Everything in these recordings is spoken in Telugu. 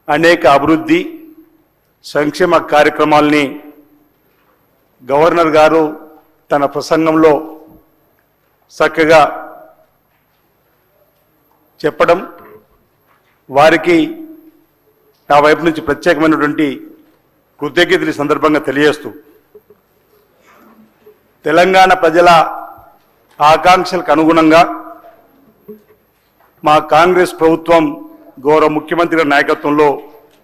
అనేక అభివృద్ధి సంక్షేమ కార్యక్రమాల్ని గవర్నర్ గారు తన ప్రసంగంలో చక్కగా చెప్పడం వారికి నా వైపు నుంచి ప్రత్యేకమైనటువంటి కృతజ్ఞతల సందర్భంగా తెలియజేస్తూ తెలంగాణ ప్రజల ఆకాంక్షలకు అనుగుణంగా మా కాంగ్రెస్ ప్రభుత్వం గౌరవ ముఖ్యమంత్రి గారి నాయకత్వంలో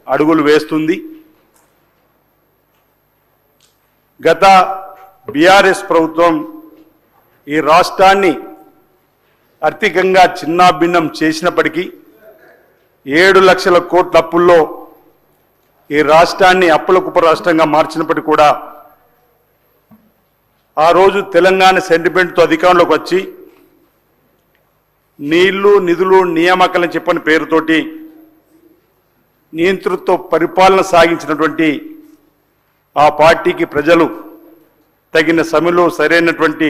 అడుగులు వేస్తుంది. గత బీఆర్ఎస్ ప్రభుత్వం ఈ రాష్ట్రాన్ని ఆర్థికంగా చిన్నాభిన్నం చేసినప్పటికీ 7 లక్షల కోట్ల అప్పుల్లో ఈ రాష్ట్రాన్ని అప్పుల కుప్ప రాష్ట్రంగా మార్చినప్పటికీ కూడా ఆ రోజు తెలంగాణ సెంటిమెంట్తో అధికారంలోకి వచ్చి నీళ్లు నిధులు నియామకాలని చెప్పని పేరుతోటి నియంతృత్వ పరిపాలన సాగించినటువంటి ఆ పార్టీకి ప్రజలు తగిన సమయంలో సరైనటువంటి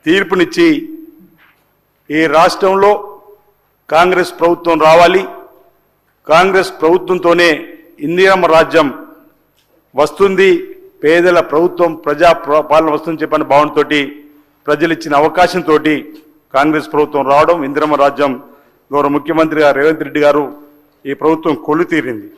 తీర్పునిచ్చి ఈ రాష్ట్రంలో కాంగ్రెస్ ప్రభుత్వం రావాలి, కాంగ్రెస్ ప్రభుత్వంతోనే ఇందిరమ్మ రాజ్యం వస్తుంది, పేదల ప్రభుత్వం ప్రజా పాలన వస్తుందని చెప్పని భావనతో ప్రజలు ఇచ్చిన అవకాశంతో కాంగ్రెస్ ప్రభుత్వం రావడం, ఇందిరమ్మ రాజ్యం గౌరవ ముఖ్యమంత్రి రేవంత్ రెడ్డి గారు ఈ ప్రభుత్వం కొలుతీరింది.